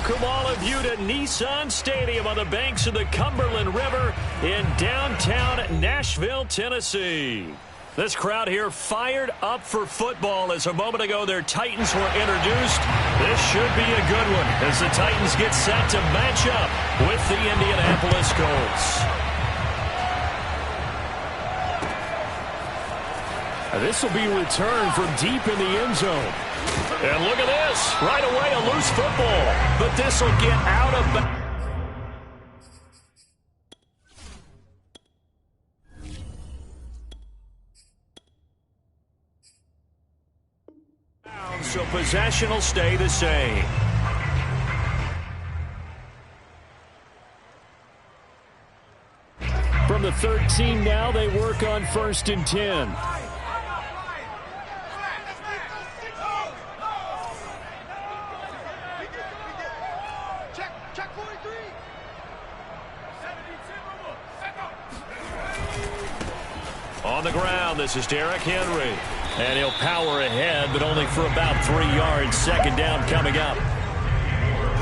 Welcome all of you to Nissan Stadium on the banks of the Cumberland River in downtown Nashville, Tennessee. This crowd here fired up for football as a moment ago their Titans were introduced. This should be a good one as the Titans get set to match up with the Indianapolis Colts. This will be returned from deep in the end zone. And look at this. Right away, a loose football. But this will get out of bounds. So possession will stay the same. From the 13 now, they work on 1st and 10. On the ground, this is Derrick Henry. And he'll power ahead, but only for about 3 yards. Second down coming up.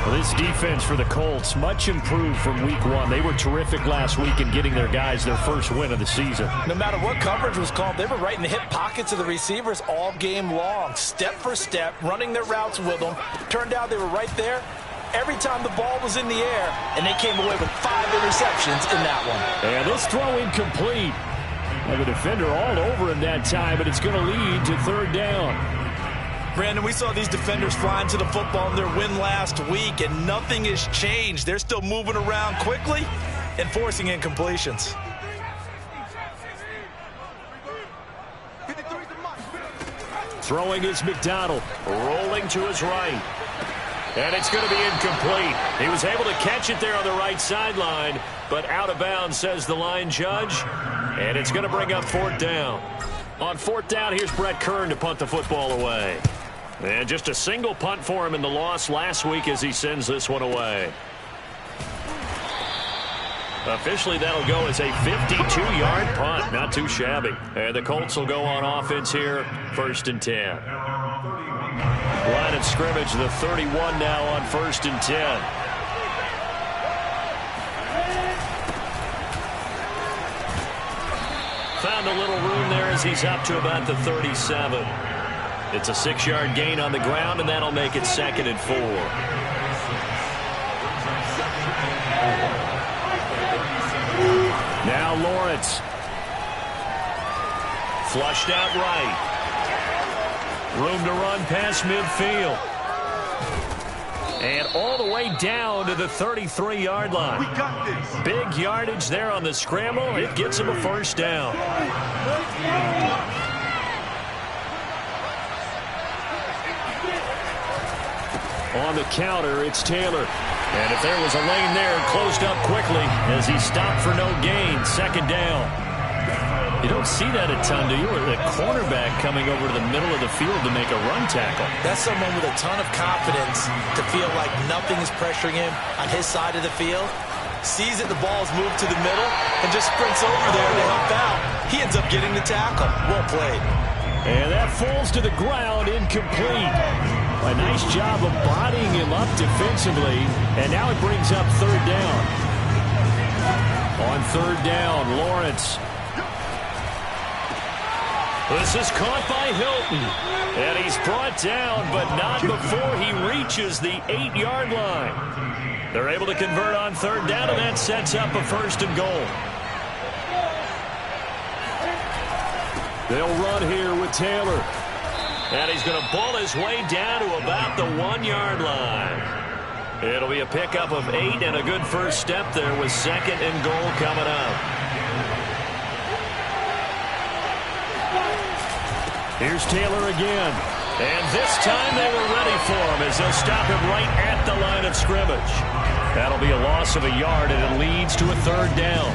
Well, this defense for the Colts, much improved from week 1. They were terrific last week in getting their guys their first win of the season. No matter what coverage was called, they were right in the hip pockets of the receivers all game long. Step for step, running their routes with them. Turned out they were right there every time the ball was in the air, and they came away with 5 interceptions in that one. And this throw incomplete. And the defender all over him that time, but it's going to lead to 3rd down. Brandon, we saw these defenders flying to the football in their win last week, and nothing has changed. They're still moving around quickly and forcing incompletions. Throwing is McDonald. Rolling to his right. And it's going to be incomplete. He was able to catch it there on the right sideline, but out of bounds, says the line judge. And it's going to bring up 4th down. On 4th down, here's Brett Kern to punt the football away. And just a single punt for him in the loss last week as he sends this one away. Officially, that'll go as a 52-yard punt. Not too shabby. And the Colts will go on offense here, 1st and 10. Line of scrimmage, the 31 now on 1st and 10. Found a little room there as he's up to about the 37. It's a 6-yard gain on the ground, and that'll make it 2nd and 4. Now Lawrence. Flushed out right. Room to run past midfield. And all the way down to the 33-yard line. We got this. Big yardage there on the scramble. It gets him a 1st down. On the counter, it's Taylor. And if there was a lane there, it closed up quickly as he stopped for no gain. 2nd down. You don't see that a ton, do you? Or the cornerback coming over to the middle of the field to make a run tackle. That's someone with a ton of confidence to feel like nothing is pressuring him on his side of the field. Sees that the ball is moved to the middle and just sprints over there to help out. He ends up getting the tackle. Well played. And that falls to the ground, incomplete. A nice job of bodying him up defensively, and now it brings up third down. On third down, Lawrence. This is caught by Hilton, and he's brought down, but not before he reaches the 8-yard line. They're able to convert on third down, and that sets up a first and goal. They'll run here with Taylor. And he's going to ball his way down to about the 1-yard line. It'll be a pickup of 8 and a good first step there with second and goal coming up. Here's Taylor again. And this time they were ready for him as they'll stop him right at the line of scrimmage. That'll be a loss of a yard, and it leads to a third down.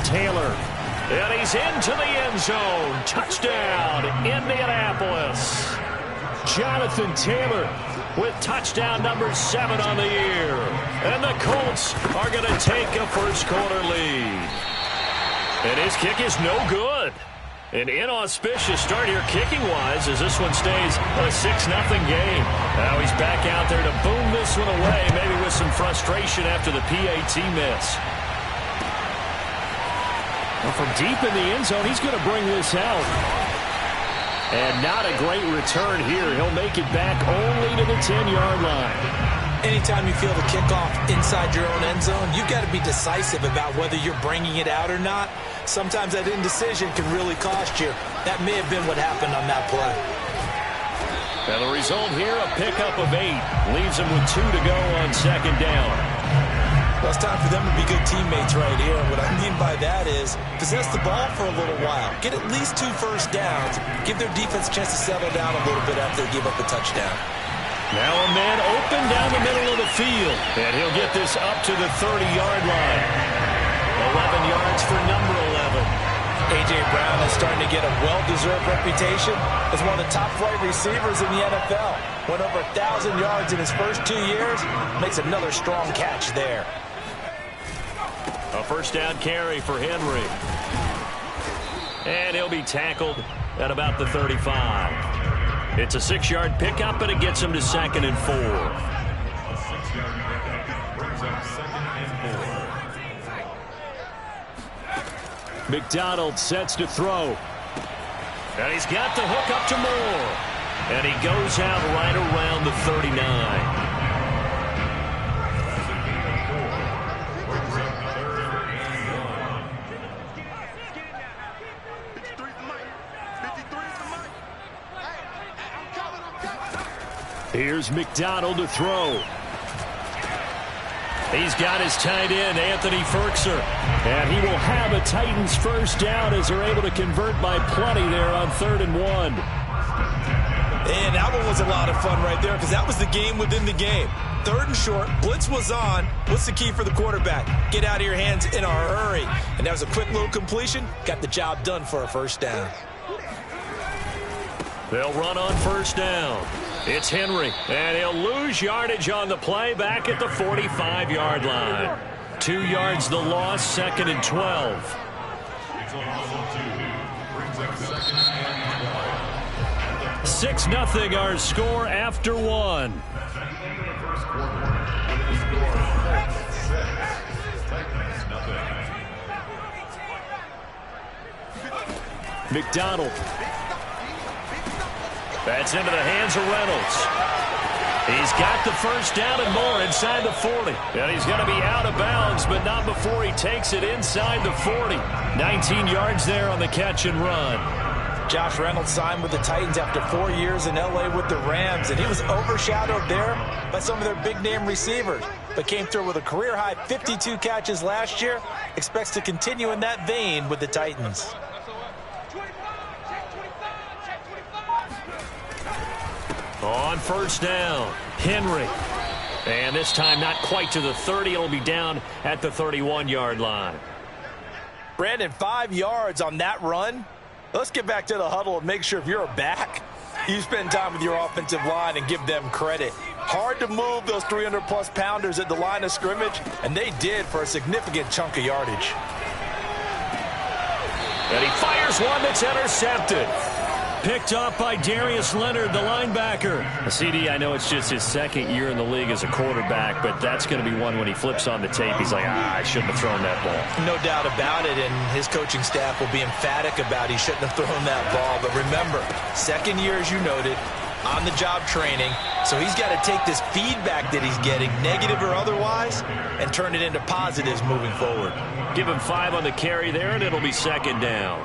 Taylor, and he's into the end zone. Touchdown, Indianapolis. Jonathan Taylor with touchdown number 7 on the year. And the Colts are going to take a first-quarter lead. And his kick is no good. An inauspicious start here kicking-wise as this one stays a 6-0 game. Now he's back out there to boom this one away, maybe with some frustration after the PAT miss. Well, from deep in the end zone, he's going to bring this out. And not a great return here. He'll make it back only to the 10-yard line. Anytime you feel the kickoff inside your own end zone, you've got to be decisive about whether you're bringing it out or not. Sometimes that indecision can really cost you. That may have been what happened on that play. And the result here, a pickup of 8. Leaves him with 2 to go on second down. Well, it's time for them to be good teammates right here. And what I mean by that is possess the ball for a little while. Get at least 2 first downs. Give their defense a chance to settle down a little bit after they give up a touchdown. Now a man open down the middle of the field. And he'll get this up to the 30-yard line. 11 yards for number 11. A.J. Brown is starting to get a well-deserved reputation as one of the top flight receivers in the NFL. Went over 1,000 yards in his first 2 years. Makes another strong catch there. A first down carry for Henry. And he'll be tackled at about the 35. It's a 6-yard pickup, and it gets him to second and 4. McDonald sets to throw. And he's got the hook up to Moore. And he goes out right around the 39. Here's McDonald to throw. He's got his tight end, Anthony Ferkser. And he will have a Titans first down as they're able to convert by plenty there on 3rd and 1. And that one was a lot of fun right there because that was the game within the game. 3rd and short, blitz was on. What's the key for the quarterback? Get out of your hands in a hurry. And that was a quick little completion. Got the job done for a first down. They'll run on first down. It's Henry, and he'll lose yardage on the play back at the 45-yard line. 2 yards the loss, 2nd and 12. 6-0 our score after 1. McDonald. That's into the hands of Reynolds. He's got the first down and more inside the 40. And he's going to be out of bounds, but not before he takes it inside the 40. 19 yards there on the catch and run. Josh Reynolds signed with the Titans after 4 years in L.A. with the Rams, and he was overshadowed there by some of their big-name receivers, but came through with a career-high 52 catches last year. Expects to continue in that vein with the Titans. On first down, Henry. And this time not quite to the 30. It'll be down at the 31-yard line. Brandon, 5 yards on that run. Let's get back to the huddle and make sure if you're back, you spend time with your offensive line and give them credit. Hard to move those 300-plus pounders at the line of scrimmage, and they did for a significant chunk of yardage. And he fires one that's intercepted. Picked off by Darius Leonard, the linebacker. CD, I know it's just his second year in the league as a quarterback, but that's going to be one when he flips on the tape. He's like, I shouldn't have thrown that ball. No doubt about it, and his coaching staff will be emphatic about he shouldn't have thrown that ball. But remember, second year, as you noted, on-the-job training, so he's got to take this feedback that he's getting, negative or otherwise, and turn it into positives moving forward. Give him 5 on the carry there, and it'll be second down.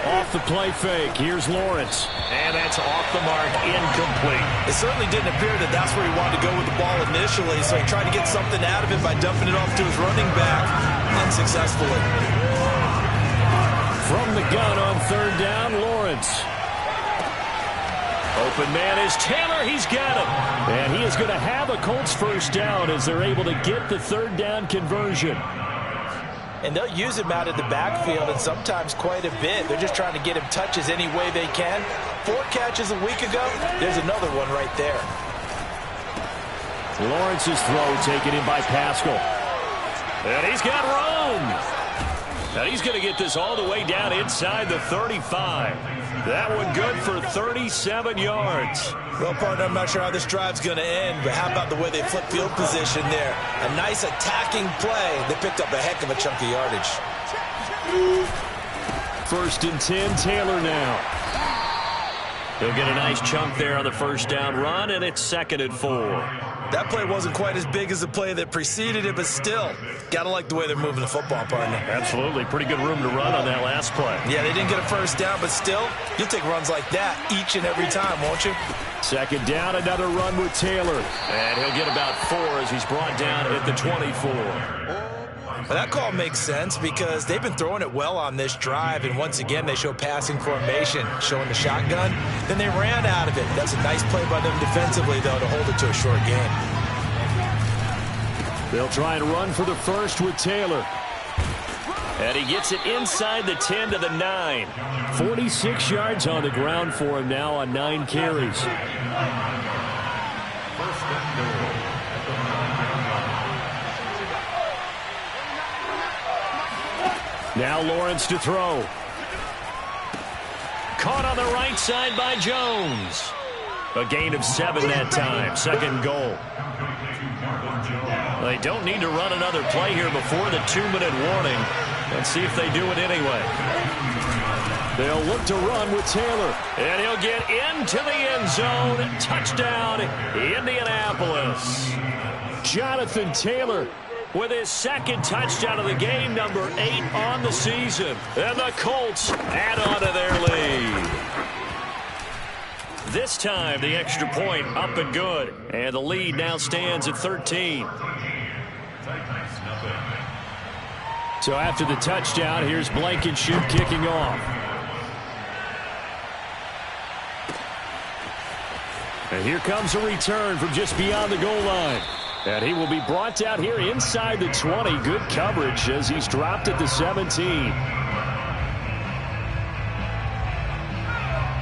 Off the play fake. Here's Lawrence. And that's off the mark, incomplete. It certainly didn't appear that that's where he wanted to go with the ball initially, so he tried to get something out of it by dumping it off to his running back unsuccessfully. From the gun on third down, Lawrence. Open man is Taylor. He's got him. And he is going to have a Colts first down as they're able to get the third down conversion. And they'll use him out of the backfield, and sometimes quite a bit. They're just trying to get him touches any way they can. 4 catches a week ago. There's another one right there. Lawrence's throw taken in by Pascal. And he's got room. And he's going to get this all the way down inside the 35. That one good for 37 yards. Well, partner, I'm not sure how this drive's going to end, but how about the way they flip field position there? A nice attacking play. They picked up a heck of a chunk of yardage. 1st and 10, Taylor now. He'll get a nice chunk there on the first down run, and it's 2nd and 4. That play wasn't quite as big as the play that preceded it, but still, got to like the way they're moving the football, partner. Absolutely. Pretty good room to run on that last play. Yeah, they didn't get a first down, but still, you'll take runs like that each and every time, won't you? 2nd down, another run with Taylor. And he'll get about 4 as he's brought down at the 24. Well, that call makes sense because they've been throwing it well on this drive, and once again, they show passing formation, showing the shotgun. Then they ran out of it. That's a nice play by them defensively, though, to hold it to a short game. They'll try and run for the first with Taylor. And he gets it inside the 10 to the 9. 46 yards on the ground for him now on 9 carries. Now Lawrence to throw. Caught on the right side by Jones. A gain of 7 that time. 2nd goal. They don't need to run another play here before the 2-minute warning. Let's see if they do it anyway. They'll look to run with Taylor. And he'll get into the end zone. Touchdown, Indianapolis. Jonathan Taylor with his 2nd touchdown of the game, number 8 on the season. And the Colts add on to their lead. This time, the extra point up and good. And the lead now stands at 13. So after the touchdown, here's Blankenship kicking off. And here comes a return from just beyond the goal line. And he will be brought down here inside the 20. Good coverage as he's dropped at the 17.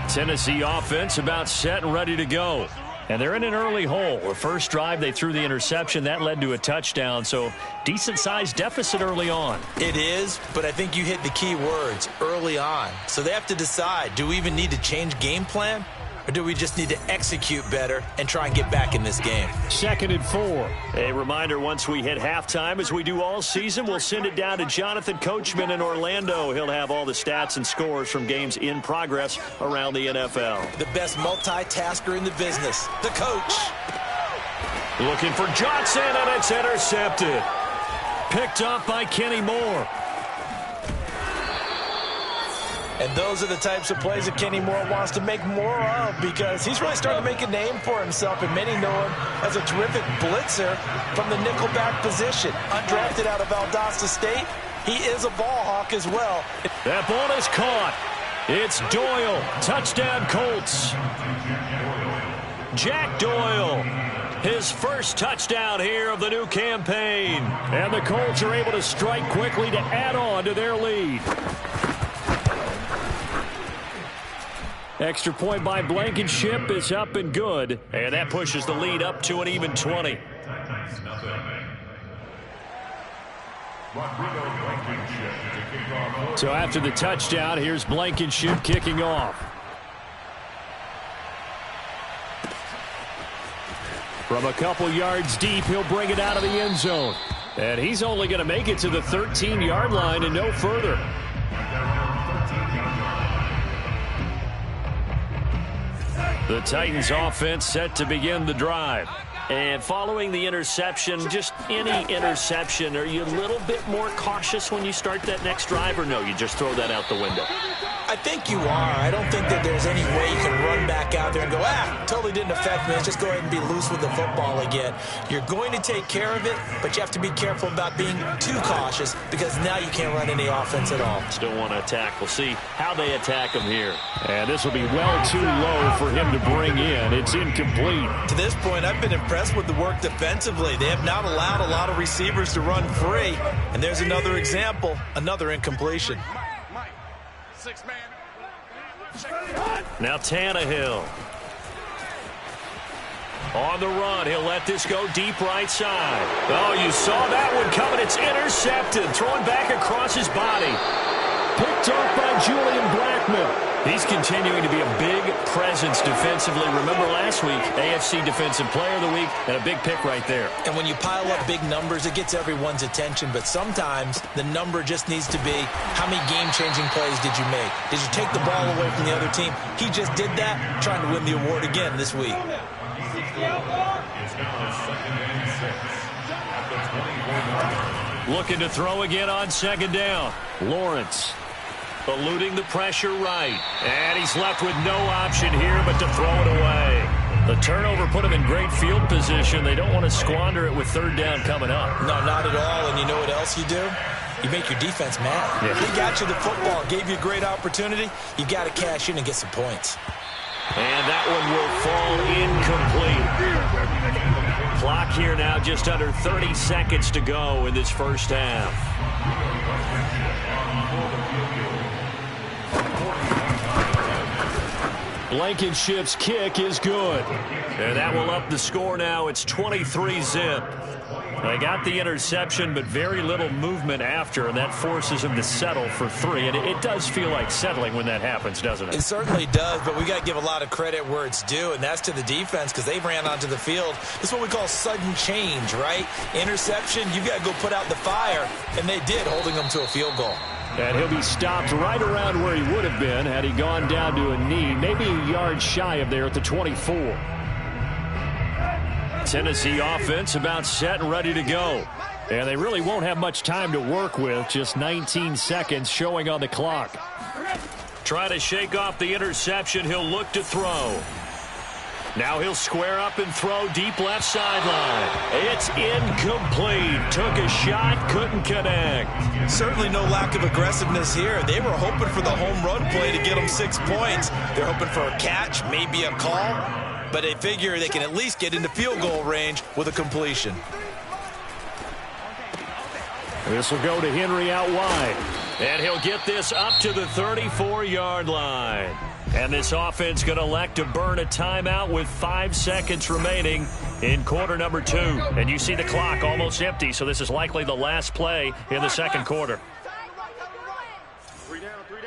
Tennessee offense about set and ready to go. And they're in an early hole. The first drive, they threw the interception. That led to a touchdown, so decent-sized deficit early on. It is, but I think you hit the key words, early on. So they have to decide, do we even need to change game plan? Or do we just need to execute better and try and get back in this game? 2nd and 4. A reminder, once we hit halftime, as we do all season, we'll send it down to Jonathan Coachman in Orlando. He'll have all the stats and scores from games in progress around the NFL. The best multitasker in the business, the coach. Looking for Johnson, and it's intercepted. Picked up by Kenny Moore. And those are the types of plays that Kenny Moore wants to make more of because he's really starting to make a name for himself, and many know him as a terrific blitzer from the nickelback position. Undrafted out of Valdosta State, he is a ball hawk as well. That ball is caught. It's Doyle. Touchdown, Colts. Jack Doyle his first touchdown here of the new campaign. And the Colts are able to strike quickly to add on to their lead. Extra point by Blankenship is up and good. And that pushes the lead up to an even 20. So after the touchdown, here's Blankenship kicking off. From a couple yards deep, he'll bring it out of the end zone. And he's only going to make it to the 13-yard line and no further. The Titans offense set to begin the drive. And following the interception, just any interception, are you a little bit more cautious when you start that next drive, or no, you just throw that out the window? I think you are. I don't think that there's any way you can run back out there and go, totally didn't affect me. Let's just go ahead and be loose with the football again. You're going to take care of it, but you have to be careful about being too cautious because now you can't run any offense at all. Still want to attack. We'll see how they attack him here. And this will be well too low for him to bring in. It's incomplete. To this point, I've been impressed with the work defensively. They have not allowed a lot of receivers to run free. And there's another example, another incompletion. Now Tannehill. On the run, he'll let this go deep right side. Oh, you saw that one coming. It's intercepted. Thrown back across his body. Picked off by Julian Blackmon. He's continuing to be a big presence defensively. Remember last week, AFC Defensive Player of the Week, and a big pick right there. And when you pile up big numbers, it gets everyone's attention. But sometimes the number just needs to be, how many game-changing plays did you make? Did you take the ball away from the other team? He just did that, trying to win the award again this week. Looking to throw again on second down. Lawrence. Eluding the pressure right. And he's left with no option here but to throw it away. The turnover put him in great field position. They don't want to squander it with third down coming up. No, not at all. And you know what else you do? You make your defense mad. Yeah. They got you the football, gave you a great opportunity. You got to cash in and get some points. And that one will fall incomplete. Clock here now just under 30 seconds to go in this first half. Blankenship's kick is good. And that will up the score now. It's 23-zip. They got the interception, but very little movement after, and that forces him to settle for 3. And it does feel like settling when that happens, doesn't it? It certainly does, but we got to give a lot of credit where it's due, and that's to the defense because they ran onto the field. This is what we call sudden change, right? Interception, you got to go put out the fire, and they did, holding them to a field goal. And he'll be stopped right around where he would have been had he gone down to a knee, maybe a yard shy of there at the 24. Tennessee offense about set and ready to go. And they really won't have much time to work with, just 19 seconds showing on the clock. Try to shake off the interception. He'll look to throw. Now he'll square up and throw deep left sideline. It's incomplete. Took a shot, couldn't connect. Certainly no lack of aggressiveness here. They were hoping for the home run play to get them 6 points. They're hoping for a catch, maybe a call, but they figure they can at least get into field goal range with a completion. This will go to Henry out wide. And he'll get this up to the 34-yard line. And this offense going to elect to burn a timeout with 5 seconds remaining in quarter number 2. And you see the clock almost empty, so this is likely the last play in the second quarter. 3 down, 3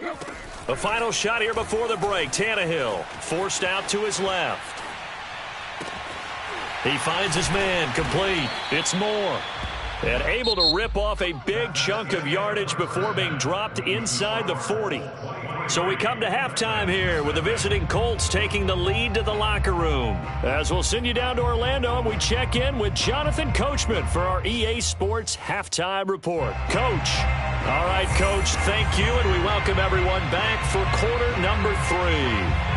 down. The final shot here before the break. Tannehill forced out to his left. He finds his man, complete. It's Moore. And able to rip off a big chunk of yardage before being dropped inside the 40. So we come to halftime here with the visiting Colts taking the lead to the locker room. As we'll send you down to Orlando and we check in with Jonathan Coachman for our EA Sports Halftime Report. Coach. All right, Coach, thank you, and we welcome everyone back for quarter number 3.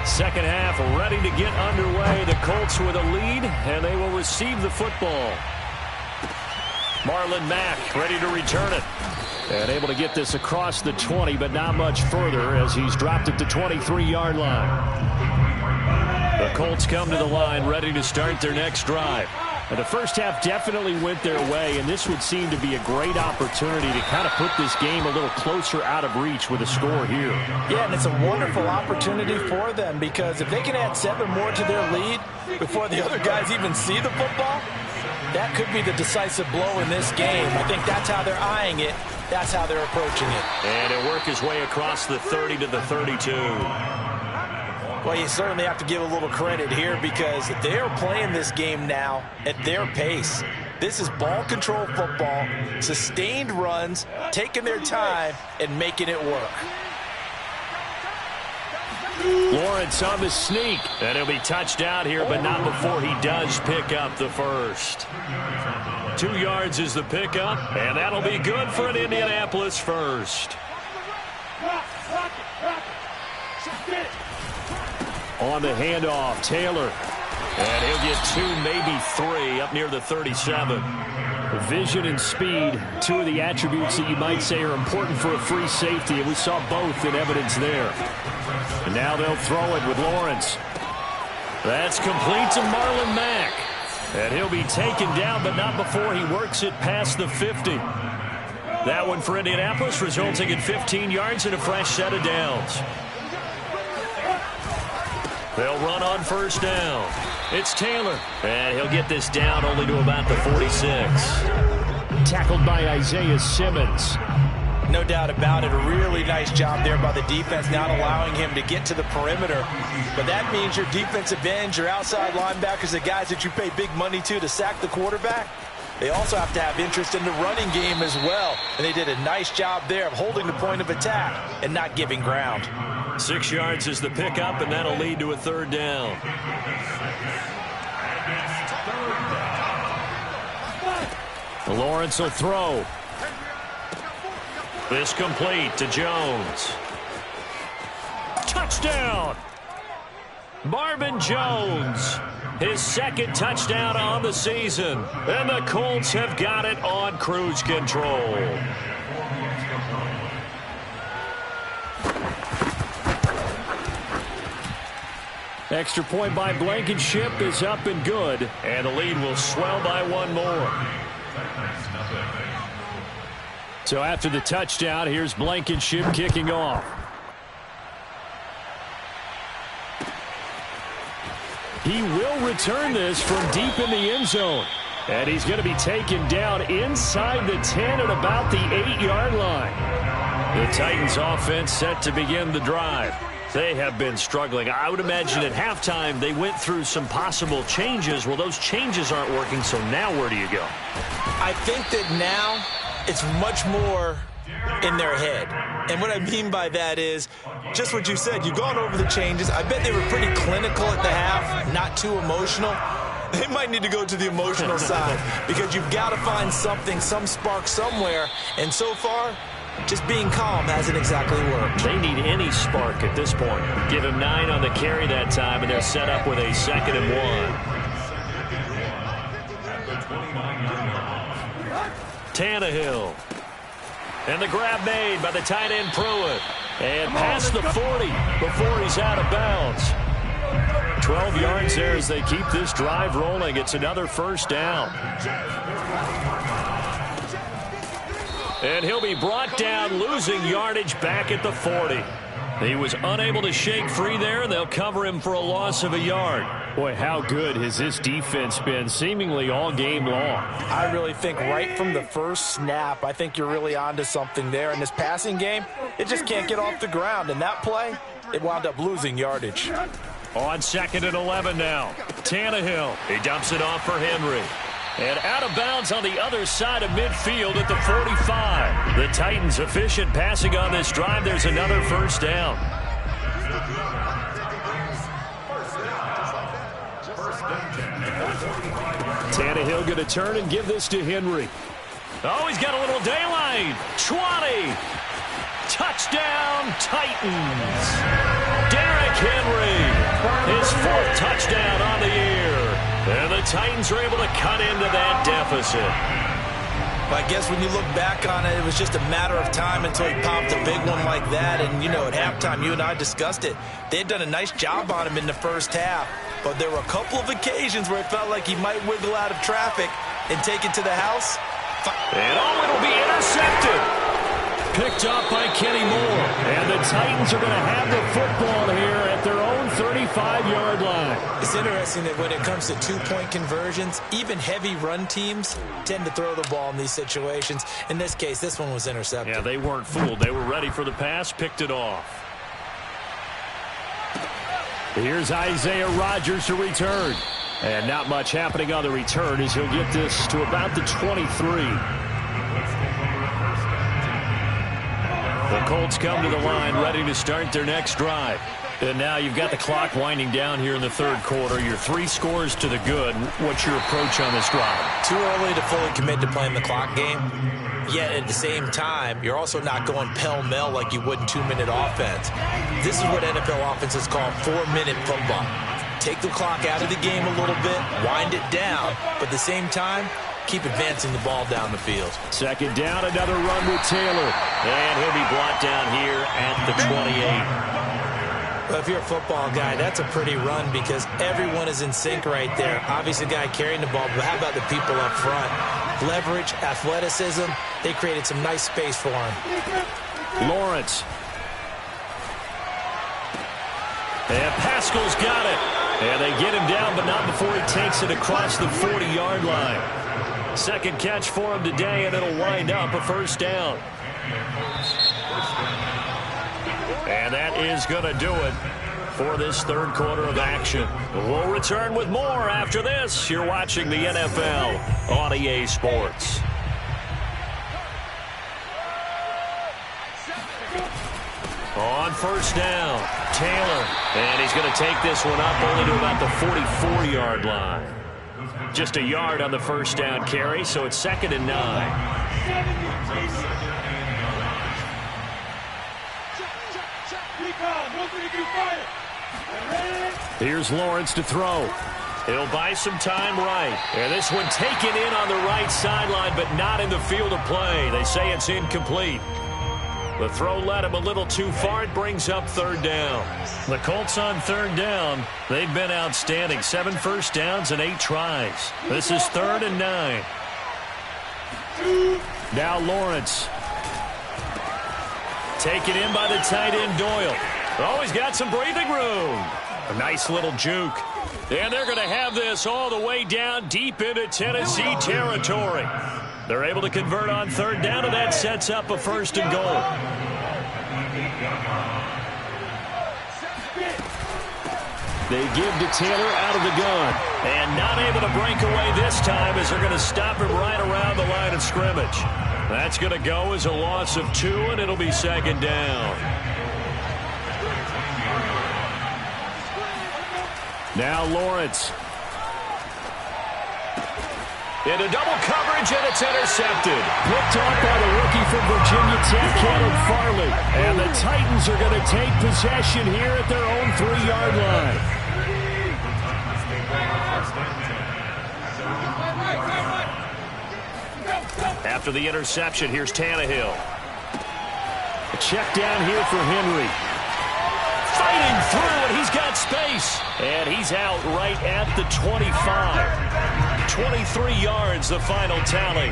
Second half ready to get underway. The Colts with a lead, and they will receive the football. Marlon Mack ready to return it. And able to get this across the 20, but not much further as he's dropped it to 23-yard line. The Colts come to the line ready to start their next drive. And the first half definitely went their way, and this would seem to be a great opportunity to kind of put this game a little closer out of reach with a score here. Yeah, and it's a wonderful opportunity for them because if they can add 7 more to their lead before the other guys even see the football, that could be the decisive blow in this game. I think that's how they're eyeing it. That's how they're approaching it. And it worked his way across the 30 to the 32. Well, you certainly have to give a little credit here because they are playing this game now at their pace. This is ball control football, sustained runs, taking their time, and making it work. Lawrence on the sneak. And he'll be touched out here, but not before he does pick up the first. 2 yards is the pickup, and that'll be good for an Indianapolis first. On the handoff, Taylor. And he'll get 2, maybe 3 up near the 37. Vision and speed, 2 of the attributes that you might say are important for a free safety, and we saw both in evidence there. And now they'll throw it with Lawrence. That's complete to Marlon Mack. And he'll be taken down, but not before he works it past the 50. That one for Indianapolis, resulting in 15 yards and a fresh set of downs. They'll run on first down. It's Taylor. And he'll get this down only to about the 46. Tackled by Isaiah Simmons. No doubt about it. A really nice job there by the defense, not allowing him to get to the perimeter. But that means your defensive ends, your outside linebackers, the guys that you pay big money to sack the quarterback, they also have to have interest in the running game as well. And they did a nice job there of holding the point of attack and not giving ground. 6 yards is the pickup, and that'll lead to a third down. Lawrence will throw. This complete to Jones. Touchdown! Marvin Jones, his second touchdown on the season. And the Colts have got it on cruise control. Extra point by Blankenship is up and good. And the lead will swell by 1 more. So after the touchdown, here's Blankenship kicking off. He will return this from deep in the end zone. And he's going to be taken down inside the 10 at about the 8-yard line. The Titans offense set to begin the drive. They have been struggling. I would imagine at halftime they went through some possible changes. Well, those changes aren't working, so now where do you go? I think that now it's much more in their head. And what I mean by that is just what you said. You've gone over the changes. I bet they were pretty clinical at the half, not too emotional. They might need to go to the emotional side because you've got to find something, some spark somewhere. And so far, just being calm hasn't exactly worked. They need any spark at this point. Give him 9 on the carry that time, and they're set up with a 2nd and 1. Tannehill. And the grab made by the tight end Pruitt. And past the 40 before he's out of bounds. 12 yards there as they keep this drive rolling. It's another first down. And he'll be brought down, losing yardage back at the 40. He was unable to shake free there, and they'll cover him for a loss of a yard. Boy, how good has this defense been seemingly all game long? I really think right from the first snap, I think you're really onto something there. In this passing game, it just can't get off the ground. And that play, it wound up losing yardage. On 2nd and 11 now. Tannehill. He dumps it off for Henry. And out of bounds on the other side of midfield at the 45. The Titans efficient passing on this drive. There's another first down. Tannehill going to turn and give this to Henry. Oh, he's got a little daylight. 20. Touchdown, Titans. Derrick Henry, his 4th touchdown on the year. And the Titans are able to cut into that deficit. I guess when you look back on it, it was just a matter of time until he popped a big one like that. And, you know, at halftime, you and I discussed it. They had done a nice job on him in the first half. But there were a couple of occasions where it felt like he might wiggle out of traffic and take it to the house. And it'll be intercepted. Picked up by Kenny Moore. And the Titans are going to have the football here at their own 35-yard line. It's interesting that when it comes to two-point conversions, even heavy run teams tend to throw the ball in these situations. In this case, this one was intercepted. Yeah, they weren't fooled. They were ready for the pass, picked it off. Here's Isaiah Rodgers to return. And not much happening on the return as he'll get this to about the 23. The Colts come to the line ready to start their next drive. And now you've got the clock winding down here in the third quarter. Your 3 scores to the good. What's your approach on this drive? Too early to fully commit to playing the clock game. Yet at the same time, you're also not going pell-mell like you would in 2-minute offense. This is what NFL offenses call 4-minute football. Take the clock out of the game a little bit, wind it down, but at the same time, keep advancing the ball down the field. Second down, another run with Taylor. And he'll be brought down here at the 28. Well, if you're a football guy, that's a pretty run because everyone is in sync right there. Obviously, the guy carrying the ball, but how about the people up front? Leverage, athleticism, they created some nice space for him. Lawrence. And Pascal's got it. And they get him down, but not before he takes it across the 40-yard line. Second catch for him today, and it'll wind up a first down. And that is going to do it for this third quarter of action. We'll return with more after this. You're watching the NFL on EA Sports. On first down, Taylor. And he's going to take this one up only to about the 44-yard line. Just a yard on the first down carry, so it's 2nd and 9. Here's Lawrence to throw. He'll buy some time right. And this one taken in on the right sideline, but not in the field of play. They say it's incomplete. The throw led him a little too far. It brings up third down. The Colts on third down. They've been outstanding. 7 first downs and 8 tries. This is 3rd and 9. Now Lawrence. Taken in by the tight end Doyle. Oh, he's got some breathing room. A nice little juke. And they're going to have this all the way down deep into Tennessee territory. They're able to convert on third down, and that sets up a 1st and goal. They give to Taylor out of the gun. And not able to break away this time as they're going to stop him right around the line of scrimmage. That's going to go as a loss of 2, and it'll be 2nd down. Now Lawrence. Into double coverage, and it's intercepted. Picked off by the rookie from Virginia Tech, Caleb Farley. And the Titans are going to take possession here at their own 3-yard line. After the interception, here's Tannehill. A check down here for Henry. Fighting through, and he's got space. And he's out right at the 25. 23 yards, the final tally.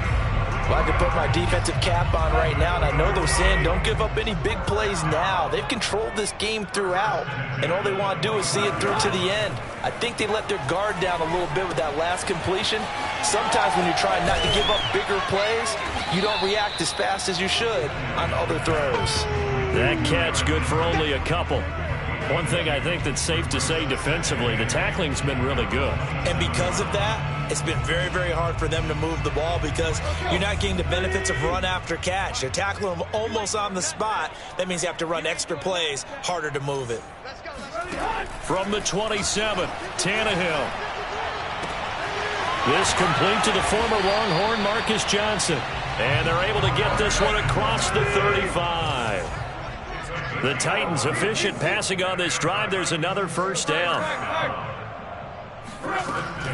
Well, I can put my defensive cap on right now, and I know they're saying don't give up any big plays now. They've controlled this game throughout, and all they want to do is see it through to the end. I think they let their guard down a little bit with that last completion. Sometimes when you're trying not to give up bigger plays, you don't react as fast as you should on other throws. That catch good for only a couple. One thing I think that's safe to say defensively, the tackling's been really good. And because of that, it's been very, very hard for them to move the ball because you're not getting the benefits of run after catch. They're tackling them almost on the spot. That means you have to run extra plays, harder to move it. From the 27, Tannehill. This complete to the former Longhorn Marcus Johnson. And they're able to get this one across the 35. The Titans efficient passing on this drive. There's another first down.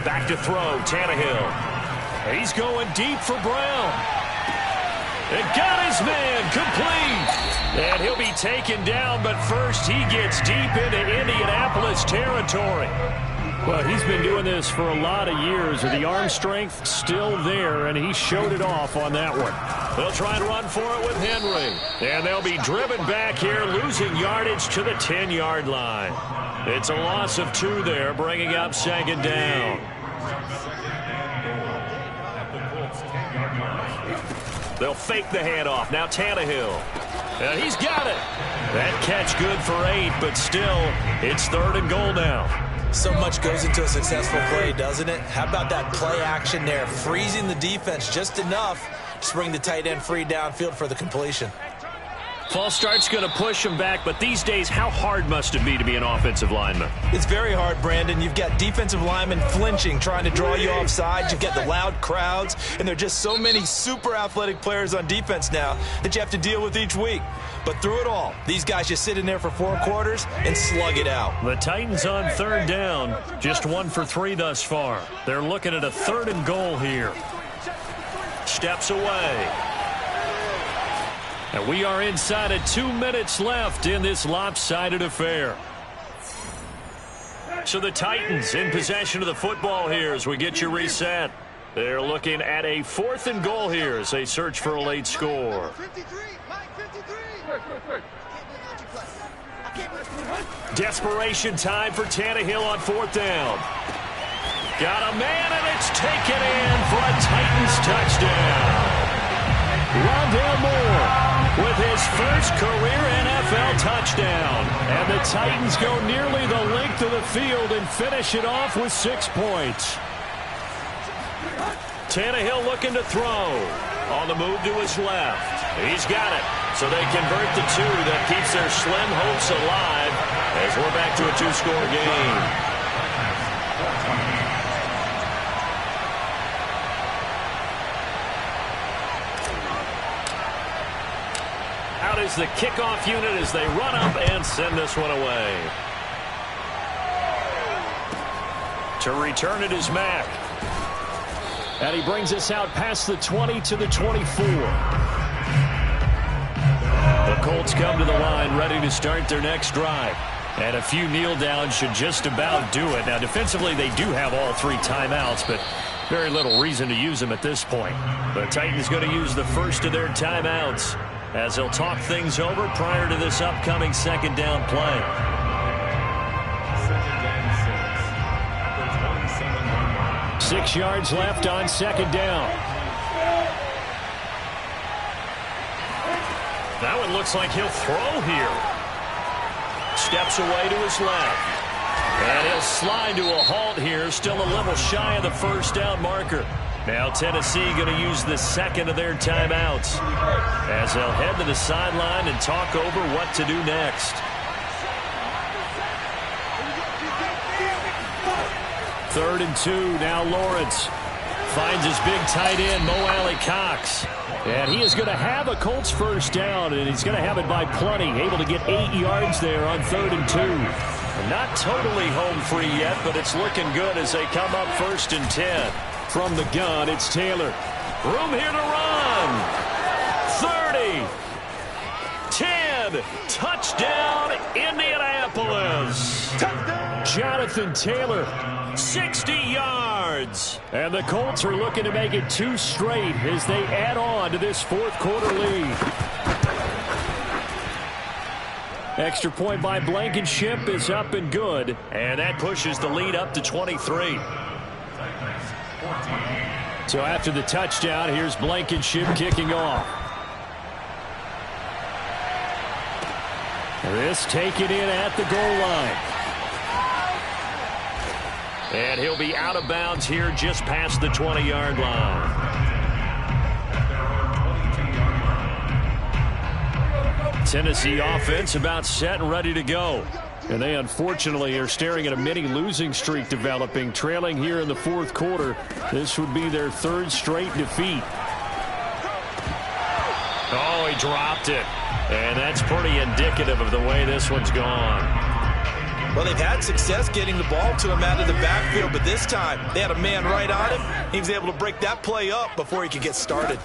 Back to throw, Tannehill. He's going deep for Brown. And got his man complete. And he'll be taken down, but first he gets deep into Indianapolis territory. Well, he's been doing this for a lot of years. The arm strength still there, and he showed it off on that one. They'll try and run for it with Henry. And they'll be driven back here, losing yardage to the 10-yard line. It's a loss of 2 there, bringing up 2nd down. They'll fake the handoff. Now Tannehill. And he's got it. That catch good for 8, but still, it's 3rd and goal now. So much goes into a successful play, doesn't it? How about that play action there? Freezing the defense just enough to bring the tight end free downfield for the completion. False start's going to push him back, but these days, how hard must it be to be an offensive lineman? It's very hard, Brandon. You've got defensive linemen flinching, trying to draw you off sides. You've got the loud crowds, and there are just so many super athletic players on defense now that you have to deal with each week. But through it all, these guys just sit in there for 4 quarters and slug it out. The Titans on 3rd down, just 1 for 3 thus far. They're looking at a 3rd and goal here. Steps away. And we are inside of 2 minutes left in this lopsided affair. So the Titans in possession of the football here as we get you reset. They're looking at a 4th and goal here as they search for a late score. Desperation time for Tannehill on 4th down. Got a man, and it's taken in for a Titans touchdown. Rondale Moore with his first career NFL touchdown. And the Titans go nearly the length of the field and finish it off with 6 points. Tannehill looking to throw. On the move to his left. He's got it. So they convert the 2 that keeps their slim hopes alive as we're back to a 2-score game. Out is the kickoff unit as they run up and send this one away. To return it is Mack. And he brings us out past the 20 to the 24. The Colts come to the line ready to start their next drive. And a few kneel downs should just about do it. Now defensively they do have all 3 timeouts, but very little reason to use them at this point. The Titans going to use the first of their timeouts as they'll talk things over prior to this upcoming 2nd down play. Six yards left on 2nd down. That one looks like he'll throw here. Steps away to his left. And he'll slide to a halt here, still a little shy of the 1st down marker. Now Tennessee going to use the 2nd of their timeouts as they'll head to the sideline and talk over what to do next. 3rd and 2. Now Lawrence finds his big tight end, Mo Alley-Cox. And he is going to have a Colts 1st down, and he's going to have it by plenty. Able to get 8 yards there on 3rd and 2. Not totally home free yet, but it's looking good as they come up 1st and 10. From the gun, it's Taylor. Room here to run. 30. 10. Touchdown, Indianapolis. Touchdown. Jonathan Taylor, 60 yards. And the Colts are looking to make it 2 straight as they add on to this 4th quarter lead. Extra point by Blankenship is up and good. And that pushes the lead up to 23. So after the touchdown, here's Blankenship kicking off. This taken in at the goal line. And he'll be out of bounds here just past the 20-yard line. Tennessee offense about set and ready to go. And they unfortunately are staring at a mini losing streak developing, trailing here in the 4th quarter. This would be their 3rd straight defeat. Oh, he dropped it. And that's pretty indicative of the way this one's gone. Well, they've had success getting the ball to him out of the backfield, but this time they had a man right on him. He was able to break that play up before he could get started.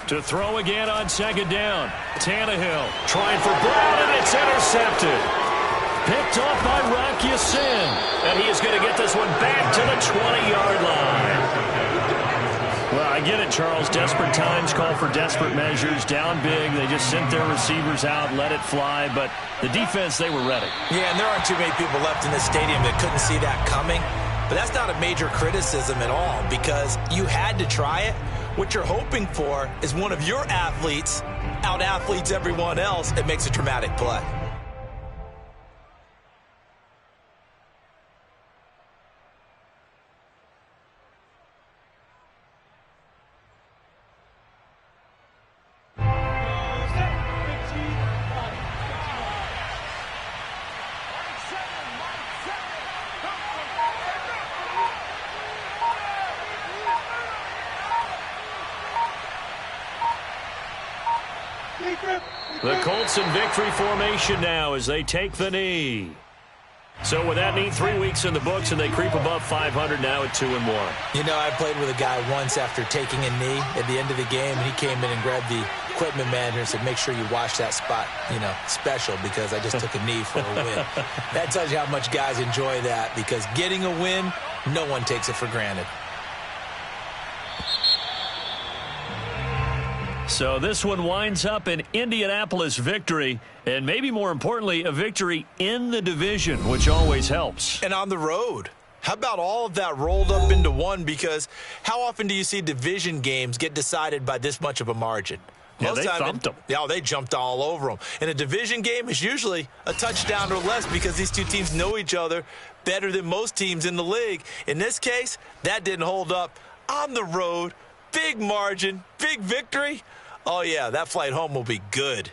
To throw again on second down. Tannehill trying for Brown, and it's intercepted. Picked off by Rock Ya-Sin. And he is going to get this one back to the 20-yard line. Well, I get it, Charles. Desperate times call for desperate measures. Down big. They just sent their receivers out, let it fly. But the defense, they were ready. Yeah, and there aren't too many people left in this stadium that couldn't see that coming. But that's not a major criticism at all because you had to try it. What you're hoping for is one of your athletes out-athletes everyone else and makes a dramatic play. The Colts in victory formation now as they take the knee. So with that knee, 3 weeks in the books, and they creep above 500 now at 2-1. You know, I played with a guy once after taking a knee at the end of the game, and he came in and grabbed the equipment manager and said, make sure you watch that spot, special, because I just took a knee for a win. That tells you how much guys enjoy that, because getting a win, no one takes it for granted. So this one winds up an Indianapolis victory, and maybe more importantly, a victory in the division, which always helps. And on the road. How about all of that rolled up into one? Because how often do you see division games get decided by this much of a margin? Yeah, they thumped them. Yeah, they jumped all over them. And a division game is usually a touchdown or less because these two teams know each other better than most teams in the league. In this case, that didn't hold up. On the road, big margin, big victory. Oh, yeah, that flight home will be good.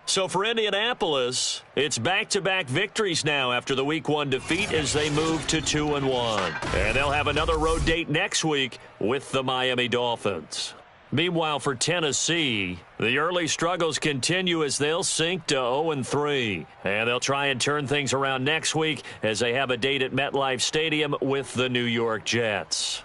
So for Indianapolis, it's back-to-back victories now after the Week 1 defeat as they move to 2-1. And they'll have another road date next week with the Miami Dolphins. Meanwhile, for Tennessee, the early struggles continue as they'll sink to 0-3. And they'll try and turn things around next week as they have a date at MetLife Stadium with the New York Jets.